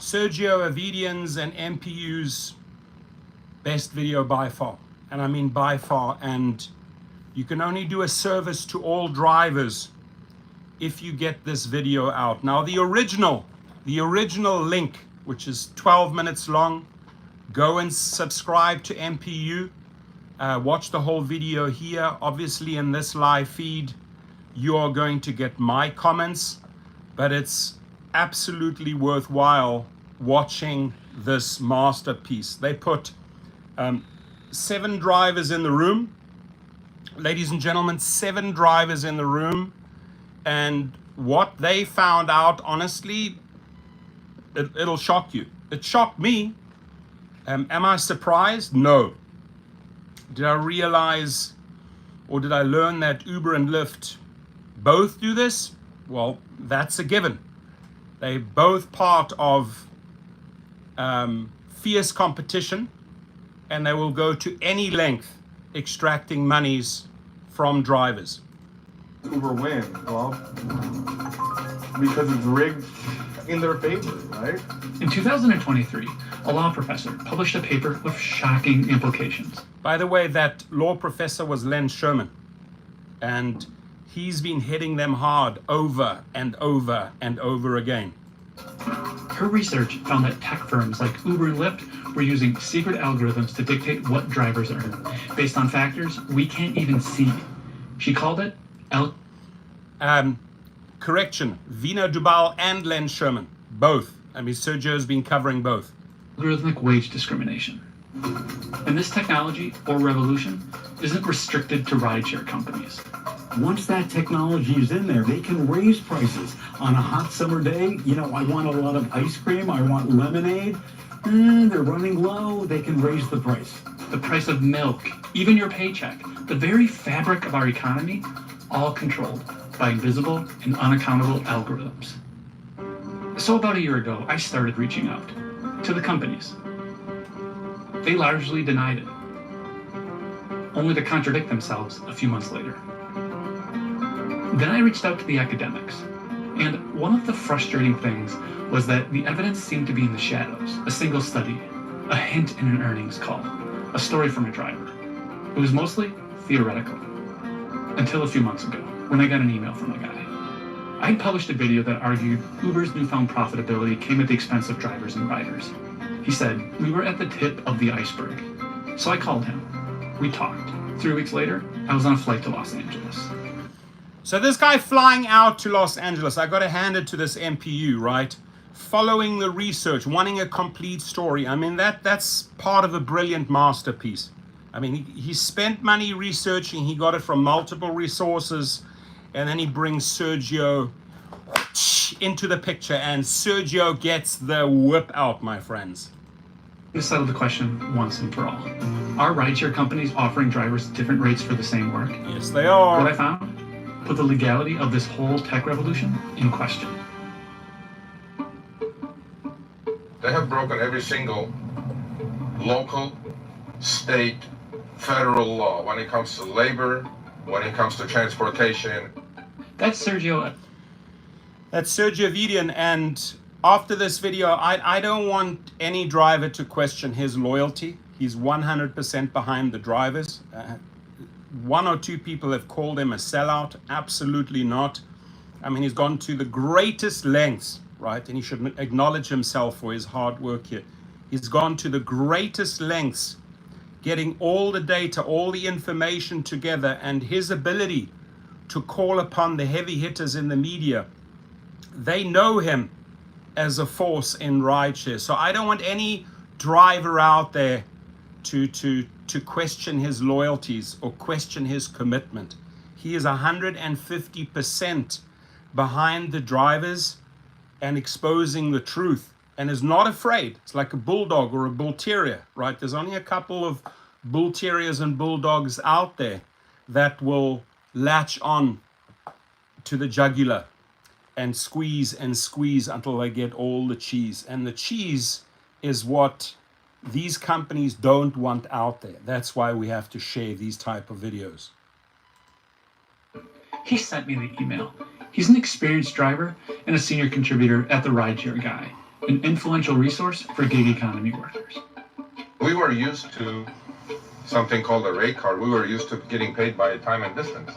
Sergio Avidian's and MPU's best video by far, and I mean by far. And you can only do a service to all drivers if you get this video out. Now the original link, which is 12 minutes long, go and subscribe to MPU. Watch the whole video here. Obviously in this live feed you are going to get my comments, but it's absolutely worthwhile watching this masterpiece. They put 7 drivers in the room, ladies and gentlemen, 7 drivers in the room, and what they found out, honestly, it'll shock you. It shocked me. Am I surprised? No. Did I realize, or did I learn that Uber and Lyft both do this? Well, that's a given. They're both part of fierce competition, and they will go to any length extracting monies from drivers. Uber win? Well, because it's rigged in their favor, right? In 2023, a law professor published a paper with shocking implications. By the way, that law professor was Len Sherman, and he's been hitting them hard over and over and over again. Her research found that tech firms like Uber and Lyft were using secret algorithms to dictate what drivers earn, based on factors we can't even see. She called it correction, Vina Dubal and Len Sherman, both. I mean, Sergio's been covering both. Algorithmic wage discrimination. And this technology, or revolution, isn't restricted to rideshare companies. Once that technology is in there, they can raise prices. On a hot summer day, you know, I want a lot of ice cream, I want lemonade. They're running low, they can raise the price. The price of milk, even your paycheck, the very fabric of our economy, all controlled by invisible and unaccountable algorithms. So about a year ago, I started reaching out to the companies. They largely denied it, only to contradict themselves a few months later. Then I reached out to the academics, and one of the frustrating things was that the evidence seemed to be in the shadows. A single study, a hint in an earnings call, a story from a driver. It was mostly theoretical, until a few months ago, when I got an email from a guy. I'd published a video that argued Uber's newfound profitability came at the expense of drivers and riders. He said we were at the tip of the iceberg. So I called him. We talked. 3 weeks later, I was on a flight to Los Angeles. So this guy flying out to Los Angeles, I got to hand it to this MPU, right? Following the research, wanting a complete story. I mean, that's part of a brilliant masterpiece. I mean, he spent money researching, he got it from multiple resources, and then he brings Sergio into the picture, and Sergio gets the whip out, my friends. To settle the question once and for all. Are rideshare companies offering drivers different rates for the same work? Yes, they are. What I found put the legality of this whole tech revolution in question. They have broken every single local, state, federal law when it comes to labor, when it comes to transportation. That's Sergio. That's Sergio Avidian, and after this video, I don't want any driver to question his loyalty. He's 100% behind the drivers. 1 or 2 people have called him a sellout. Absolutely not. I mean, he's gone to the greatest lengths, right? And he should acknowledge himself for his hard work here. He's gone to the greatest lengths, getting all the data, all the information together, and his ability to call upon the heavy hitters in the media. They know him as a force in rideshare. So I don't want any driver out there to question his loyalties or question his commitment. He is 150% behind the drivers and exposing the truth, and is not afraid. It's like a bulldog or a bull terrier, right? There's only a couple of bull terriers and bulldogs out there that will latch on to the jugular and squeeze until they get all the cheese. And the cheese is what these companies don't want out there. That's why we have to share these type of videos. He sent me the email. He's an experienced driver and a senior contributor at the Rideshare Guy. an influential resource for gig economy workers. We were used to something called a rate card. We were used to getting paid by time and distance.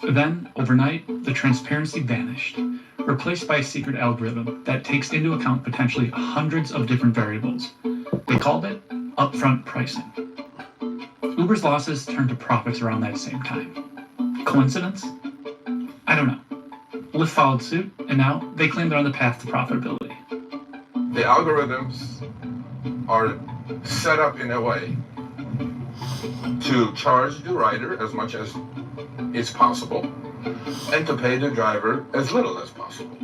Then, overnight, the transparency vanished, replaced by a secret algorithm that takes into account potentially hundreds of different variables. They called it upfront pricing. Uber's losses turned to profits around that same time. Coincidence? I don't know. Lyft followed suit, and now they claim they're on the path to profitability. The algorithms are set up in a way to charge the rider as much as is possible and to pay the driver as little as possible.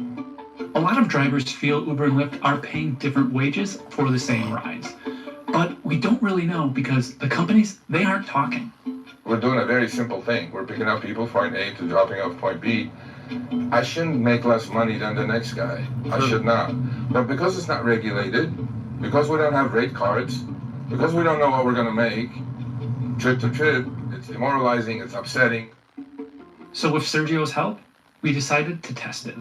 A lot of drivers feel Uber and Lyft are paying different wages for the same rides. But we don't really know because the companies, they aren't talking. We're doing a very simple thing. We're picking up people point A to dropping off point B. I shouldn't make less money than the next guy. I should not. But because it's not regulated, because we don't have rate cards, because we don't know what we're going to make, trip to trip, it's demoralizing, it's upsetting. So with Sergio's help, we decided to test it.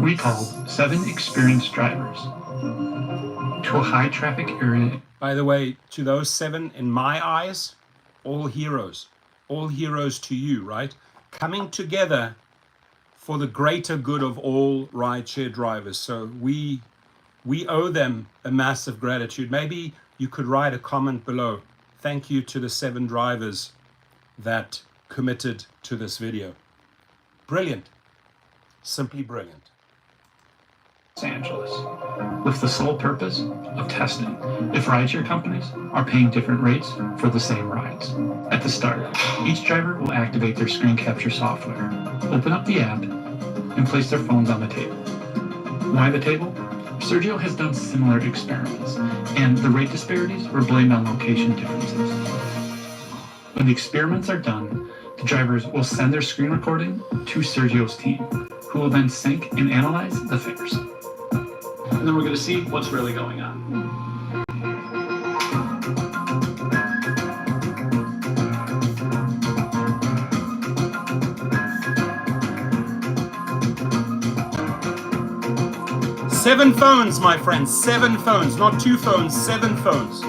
We called 7 experienced drivers to a high traffic area. By the way, to those 7, in my eyes, all heroes to you, right? Coming together for the greater good of all rideshare drivers. So we owe them a massive gratitude. Maybe you could write a comment below. Thank you to the 7 drivers that committed to this video. Brilliant. Simply brilliant. Los Angeles, with the sole purpose of testing if rideshare companies are paying different rates for the same rides. At the start, each driver will activate their screen capture software, open up the app, and place their phones on the table. Why the table? Sergio has done similar experiments, and the rate disparities were blamed on location differences. When the experiments are done, the drivers will send their screen recording to Sergio's team, who will then sync and analyze the fares. And then we're going to see what's really going on. Seven phones, my friends, 7 phones, not 2 phones, 7 phones.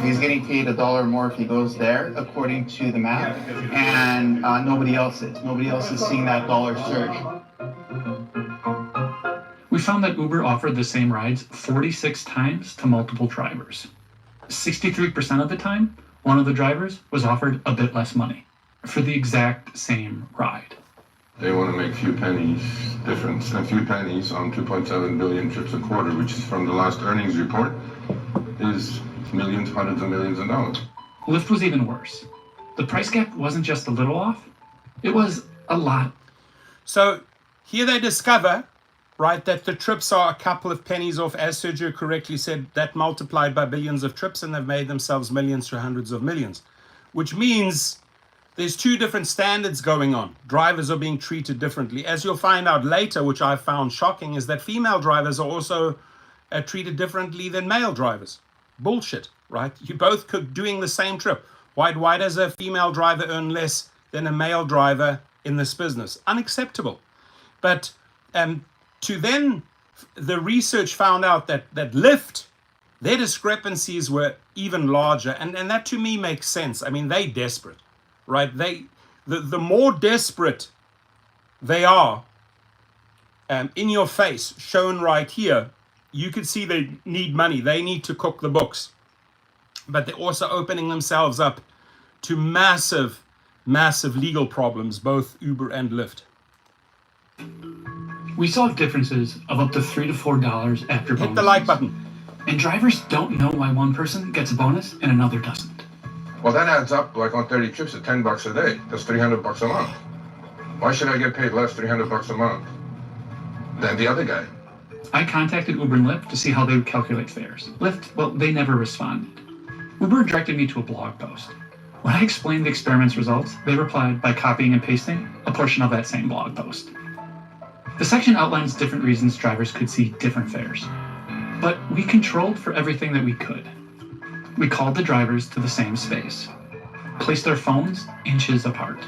He's getting paid $1 more if he goes there, according to the map, and nobody else is. Nobody else is seeing that dollar surge. We found that Uber offered the same rides 46 times to multiple drivers. 63% of the time, one of the drivers was offered a bit less money for the exact same ride. They want to make a few pennies difference, a few pennies on 2.7 billion trips a quarter, which is from the last earnings report, is millions, hundreds of millions of dollars. Lyft was even worse. The price gap wasn't just a little off, it was a lot. So here they discover, right, that the trips are a couple of pennies off. As Sergio correctly said, that multiplied by billions of trips, and they've made themselves millions to hundreds of millions, which means there's 2 different standards going on. Drivers are being treated differently. As you'll find out later, which I found shocking, is that female drivers are also treated differently than male drivers. Bullshit, right? You both could doing the same trip. Why does a female driver earn less than a male driver in this business? Unacceptable. But to then, the research found out that Lyft, their discrepancies were even larger. And that to me makes sense. I mean, they're desperate, right? The more desperate they are, in your face, shown right here, you could see they need money. They need to cook the books. But they're also opening themselves up to massive, massive legal problems, both Uber and Lyft. We saw differences of up to $3 to $4 after bonuses. Hit the like button. And drivers don't know why one person gets a bonus and another doesn't. Well, that adds up like on 30 trips at $10 a day. That's $300 a month. Why should I get paid less, $300 a month, than the other guy? I contacted Uber and Lyft to see how they would calculate fares. Lyft, well, they never responded. Uber directed me to a blog post. When I explained the experiment's results, they replied by copying and pasting a portion of that same blog post. The section outlines different reasons drivers could see different fares. But we controlled for everything that we could. We called the drivers to the same space, placed their phones inches apart,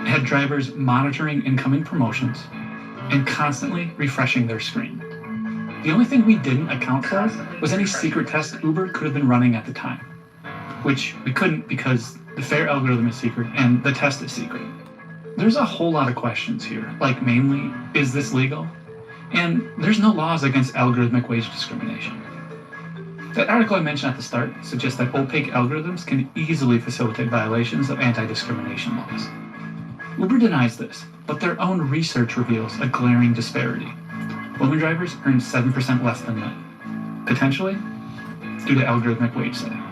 It had drivers monitoring incoming promotions and constantly refreshing their screen. The only thing we didn't account for was any secret test Uber could have been running at the time, which we couldn't because the fare algorithm is secret and the test is secret. There's a whole lot of questions here, like mainly, is this legal? And there's no laws against algorithmic wage discrimination. That article I mentioned at the start suggests that opaque algorithms can easily facilitate violations of anti-discrimination laws. Uber denies this, but their own research reveals a glaring disparity. Women drivers earn 7% less than men, potentially due to algorithmic wage setting.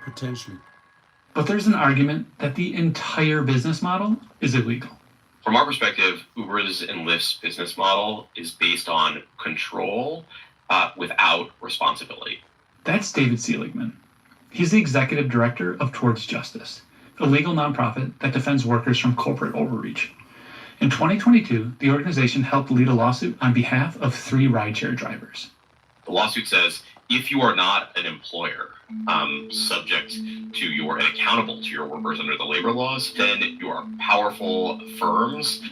Potentially. But there's an argument that the entire business model is illegal. From our perspective, Uber's and Lyft's business model is based on control without responsibility. That's David Seligman. He's the executive director of Towards Justice, a legal nonprofit that defends workers from corporate overreach. In 2022, the organization helped lead a lawsuit on behalf of 3 rideshare drivers. The lawsuit says if you are not an employer subject to and accountable to your workers under the labor laws, then you are powerful firms.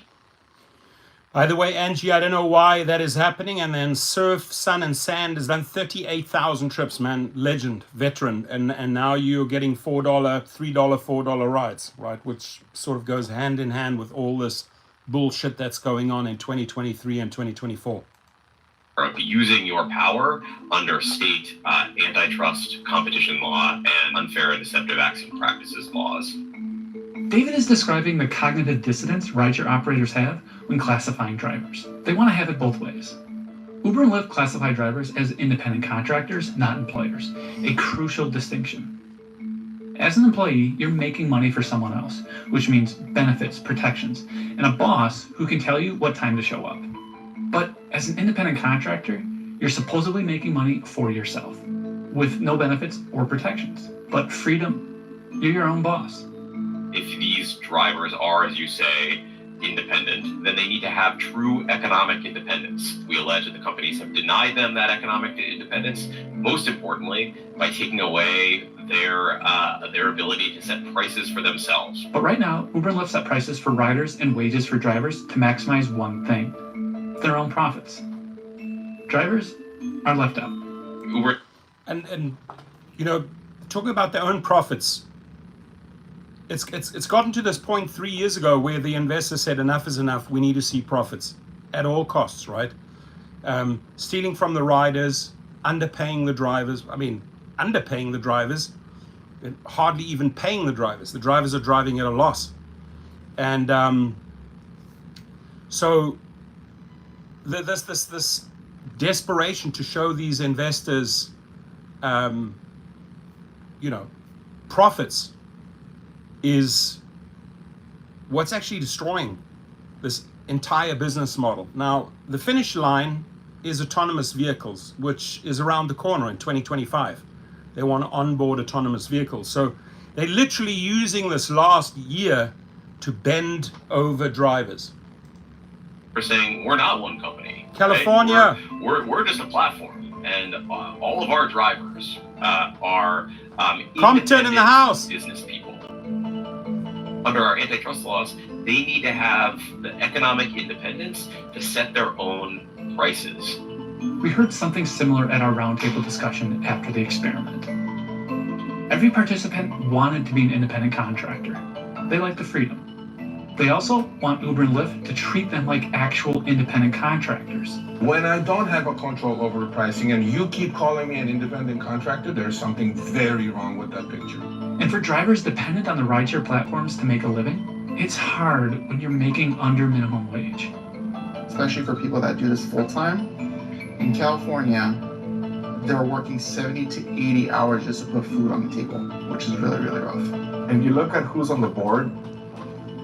By the way, Angie, I don't know why that is happening. And then Surf, Sun, and Sand has done 38,000 trips, man. Legend, veteran. And now you're getting $4, $3, $4 rides, right? Which sort of goes hand in hand with all this bullshit that's going on in 2023 and 2024. Using your power under state antitrust, competition law, and unfair and deceptive acts and practices laws. David is describing the cognitive dissonance rideshare operators have when classifying drivers. They want to have it both ways. Uber and Lyft classify drivers as independent contractors, not employers, a crucial distinction. As an employee, you're making money for someone else, which means benefits, protections, and a boss who can tell you what time to show up. But as an independent contractor, you're supposedly making money for yourself, with no benefits or protections. But freedom, you're your own boss. If these drivers are, as you say, independent, then they need to have true economic independence. We allege that the companies have denied them that economic independence, most importantly, by taking away their ability to set prices for themselves. But right now, Uber and Lyft set prices for riders and wages for drivers to maximize one thing: their own profits. Drivers are left out. Uber And you know, talking about their own profits, it's gotten to this point 3 years ago where the investor said enough is enough. We need to see profits at all costs, right? Stealing from the riders, underpaying the drivers. I mean, underpaying the drivers, and hardly even paying the drivers. The drivers are driving at a loss, and so this desperation to show these investors, profits, is what's actually destroying this entire business model. Now, the finish line is autonomous vehicles, which is around the corner in 2025. They want to onboard autonomous vehicles. So they're literally using this last year to bend over drivers. are saying we're not one company. California. Right? We're just a platform, and all of our drivers are Compton in the house. Business people. Under our antitrust laws, they need to have the economic independence to set their own prices. We heard something similar at our roundtable discussion after the experiment. Every participant wanted to be an independent contractor. They like the freedom. They also want Uber and Lyft to treat them like actual independent contractors. When I don't have a control over the pricing and you keep calling me an independent contractor, there's something very wrong with that picture. And for drivers dependent on the rideshare platforms to make a living, it's hard when you're making under minimum wage. Especially for people that do this full time. In California, they're working 70 to 80 hours just to put food on the table, which is really, really rough. And you look at who's on the board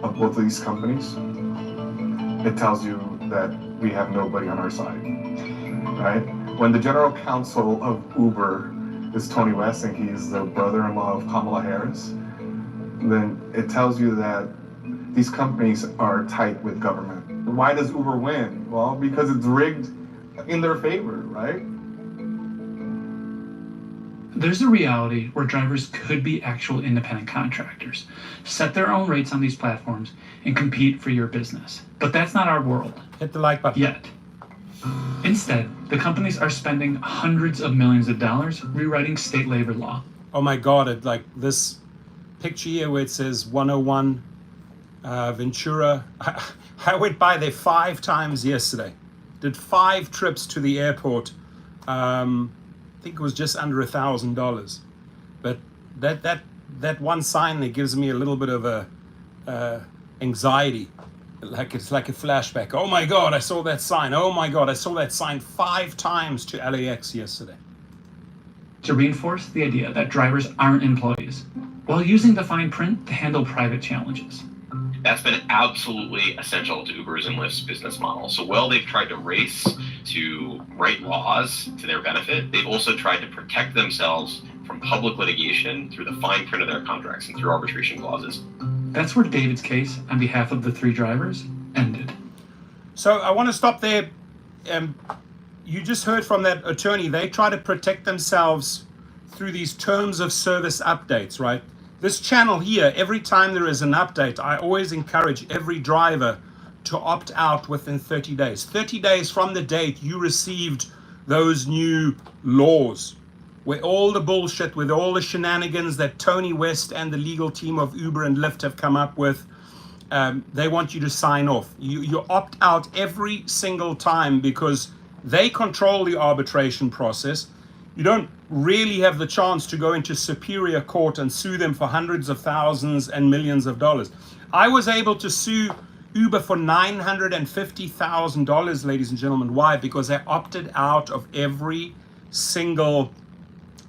of both of these companies, it tells you that we have nobody on our side, right? When the general counsel of Uber is Tony West and he's the brother-in-law of Kamala Harris, then it tells you that these companies are tight with government. Why does Uber win? Well, because it's rigged in their favor, right? There's a reality where drivers could be actual independent contractors, set their own rates on these platforms, and compete for your business. But that's not our world. Hit the like button. Yet. Instead, the companies are spending hundreds of millions of dollars rewriting state labor law. Oh my God, like this picture here where it says 101 Ventura. I went by there 5 times yesterday. Did 5 trips to the airport. I think it was just under $1,000. But that one sign there gives me a little bit of a anxiety. Like it's like a flashback. Oh my God, I saw that sign. Oh my God, I saw that sign 5 times to LAX yesterday. To reinforce the idea that drivers aren't employees, while using the fine print to handle private challenges. That's been absolutely essential to Uber's and Lyft's business model. So while they've tried to race to write laws to their benefit, they've also tried to protect themselves from public litigation through the fine print of their contracts and through arbitration clauses. That's where David's case on behalf of the 3 drivers ended. So I want to stop there. You just heard from that attorney. They try to protect themselves through these terms of service updates, right? This channel here, every time there is an update, I always encourage every driver to opt out within 30 days. 30 days from the date you received those new laws, where all the bullshit, with all the shenanigans that Tony West and the legal team of Uber and Lyft have come up with, they want you to sign off. You opt out every single time because they control the arbitration process. You don't really have the chance to go into superior court and sue them for hundreds of thousands and millions of dollars. I was able to sue Uber for $950,000, ladies and gentlemen. Why? Because I opted out of every single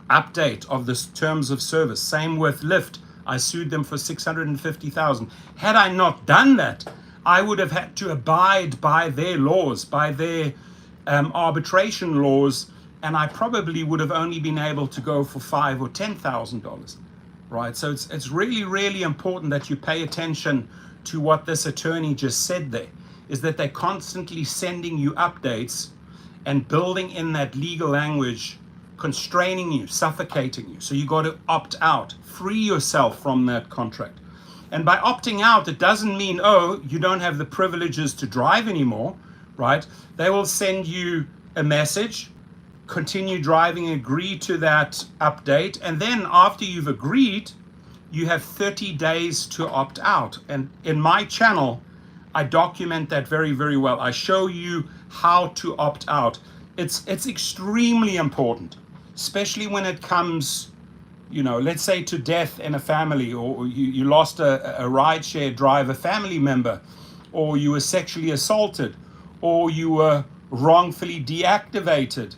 update of the terms of service. Same with Lyft. I sued them for $650,000. Had I not done that, I would have had to abide by their laws, by their arbitration laws, and I probably would have only been able to go for $5,000 or $10,000, right? So it's really, really important that you pay attention to what this attorney just said there, is that they're constantly sending you updates and building in that legal language, constraining you, suffocating you. So you got to opt out, free yourself from that contract. And by opting out, it doesn't mean, oh, you don't have the privileges to drive anymore, right? They will send you a message, continue driving, agree to that update, and then after you've agreed, you have 30 days to opt out. And in my channel, I document that very, very well. I show you how to opt out. It's extremely important, especially when it comes, you know, let's say to death in a family, or you lost a rideshare driver family member, or you were sexually assaulted, or you were wrongfully deactivated,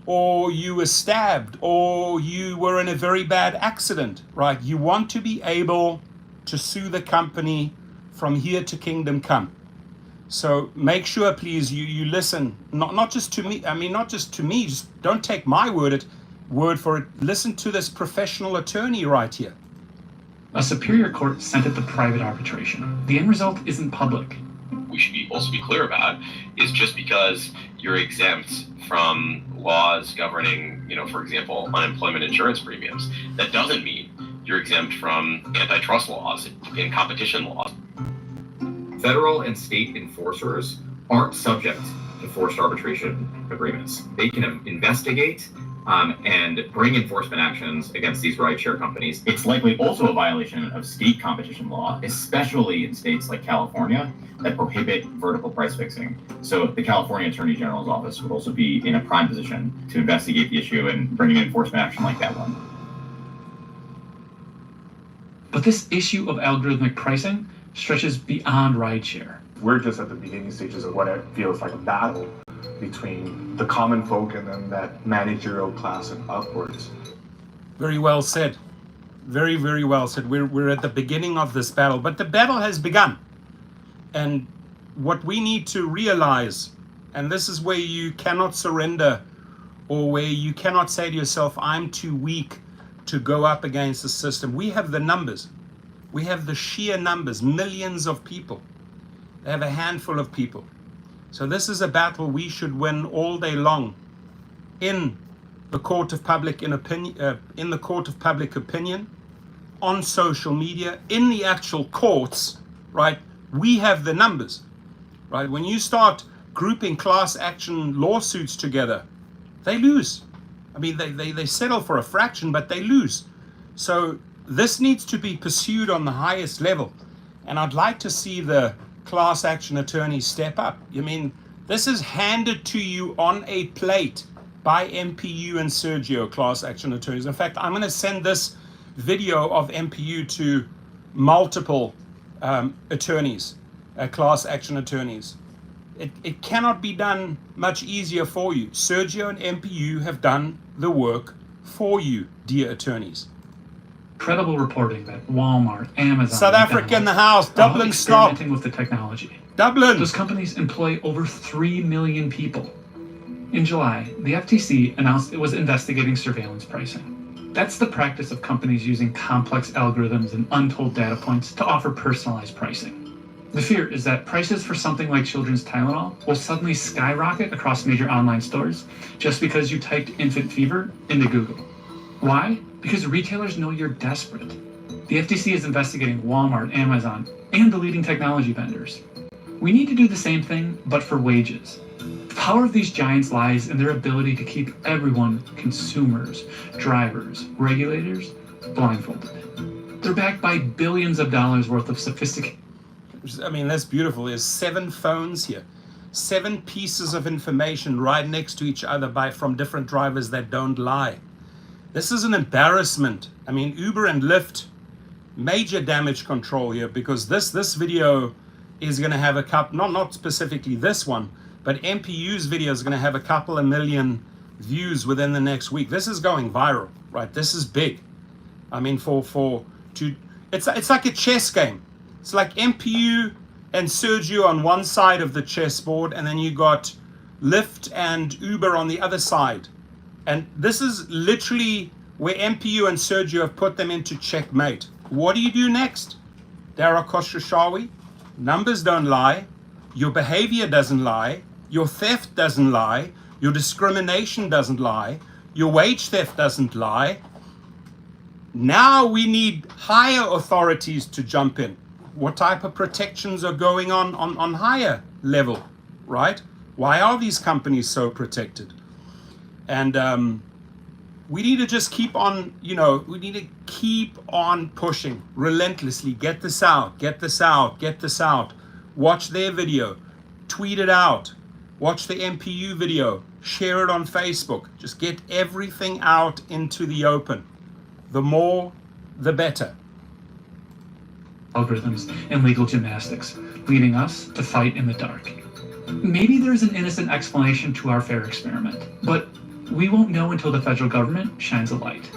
or you were stabbed, or you were in a very bad accident, right? You want to be able to sue the company from here to kingdom come. So make sure, please, you listen, not just to me. I mean, not just to me. Just don't take my word for it. Listen to this professional attorney right here. A superior court sent it to private arbitration. The end result isn't public. We should also be clear about is just because you're exempt from laws governing, for example, unemployment insurance premiums, that doesn't mean you're exempt from antitrust laws and competition laws. Federal and state enforcers aren't subject to forced arbitration agreements. They can investigate and bring enforcement actions against these rideshare companies. It's likely also a violation of state competition law, especially in states like California that prohibit vertical price fixing. So the California Attorney General's office would also be in a prime position to investigate the issue and bring an enforcement action like that one. But this issue of algorithmic pricing stretches beyond rideshare. We're just at the beginning stages of what it feels like a battle between the common folk and then that managerial class and upwards. Very well said. Very, very well said. We're at the beginning of this battle, but the battle has begun. And what we need to realize, and this is where you cannot surrender, or where you cannot say to yourself, I'm too weak to go up against the system. We have the numbers. We have the sheer numbers, millions of people. They have a handful of people. So this is a battle we should win all day long in the court of public in the court of public opinion, on social media, in the actual courts, right? We have the numbers, right? When you start grouping class action lawsuits together, they lose. I mean, they settle for a fraction, but they lose. So this needs to be pursued on the highest level. And I'd like to see the class action attorneys step up. I mean, this is handed to you on a plate by MPU and Sergio, class action attorneys. In fact, I'm going to send this video of MPU to multiple attorneys, class action attorneys. It cannot be done much easier for you. Sergio and MPU have done the work for you, dear attorneys. Incredible reporting that Walmart, Amazon, South Africa in the house, Dublin stop. Experimenting with the technology. Dublin. Those companies employ over 3 million people. In July, the FTC announced it was investigating surveillance pricing. That's the practice of companies using complex algorithms and untold data points to offer personalized pricing. The fear is that prices for something like children's Tylenol will suddenly skyrocket across major online stores just because you typed infant fever into Google. Why? Because retailers know you're desperate. The FTC is investigating Walmart, Amazon, and the leading technology vendors. We need to do the same thing, but for wages. The power of these giants lies in their ability to keep everyone, consumers, drivers, regulators, blindfolded. They're backed by billions of dollars worth of sophisticated... I mean, that's beautiful. There's 7 phones here. 7 pieces of information right next to each other from different drivers that don't lie. This is an embarrassment. I mean, Uber and Lyft, major damage control here, because this video is going to have a couple, not specifically this one, but MPU's video is going to have a couple of million views within the next week. This is going viral, right? This is big. I mean, it's like a chess game. It's like MPU and Sergio on one side of the chessboard, and then you got Lyft and Uber on the other side. And this is literally where MPU and Sergio have put them into checkmate. What do you do next? Dara Khosrowshahi? Numbers don't lie. Your behavior doesn't lie. Your theft doesn't lie. Your discrimination doesn't lie. Your wage theft doesn't lie. Now we need higher authorities to jump in. What type of protections are going on higher level, right? Why are these companies so protected? And we need to just keep on, we need to keep on pushing relentlessly. Get this out, get this out, get this out. Watch their video, tweet it out, watch the MPU video, share it on Facebook. Just get everything out into the open. The more, the better. Algorithms and legal gymnastics, leading us to fight in the dark. Maybe there's an innocent explanation to our fair experiment, but we won't know until the federal government shines a light.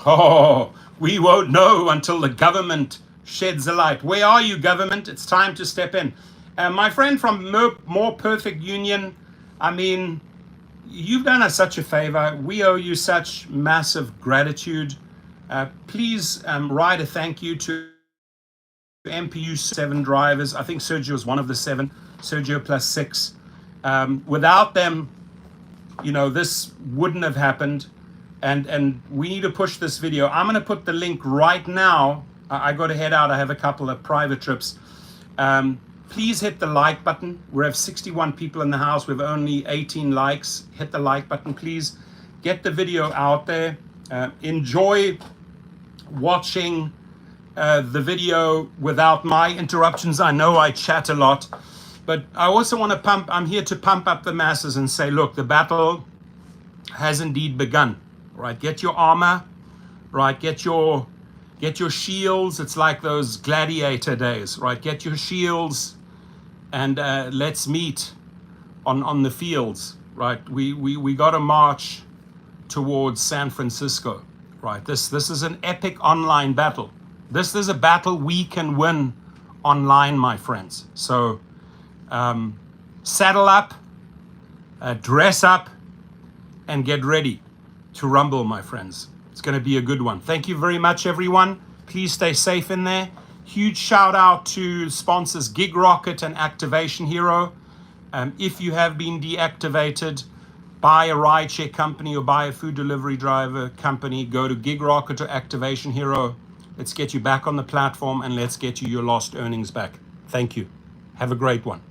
Oh, we won't know until the government sheds a light. Where are you, government? It's time to step in. My friend from More Perfect Union, I mean, you've done us such a favor. We owe you such massive gratitude. Please write a thank you to MPU 7 drivers. I think Sergio is one of the 7, Sergio plus 6. Without them, this wouldn't have happened. And we need to push this video. I'm going to put the link right now. I got to head out. I have a couple of private trips. Please hit the like button. We have 61 people in the house. We have only 18 likes. Hit the like button, please. Get the video out there. Enjoy watching the video without my interruptions. I know I chat a lot, but I also want to I'm here to pump up the masses and say, look, the battle has indeed begun, right? Get your armor, right? Get your shields. It's like those gladiator days, right? Get your shields and let's meet on the fields, right? We got to march towards San Francisco, right? This is an epic online battle. This is a battle we can win online, my friends. So saddle up, dress up, and get ready to rumble, my friends. It's going to be a good one. Thank you very much, everyone. Please stay safe in there. Huge shout out to sponsors Gig Rocket and Activation Hero. If you have been deactivated, buy a rideshare company or buy a food delivery driver company, go to Gig Rocket or Activation Hero. Let's get you back on the platform and let's get you your lost earnings back. Thank you. Have a great one.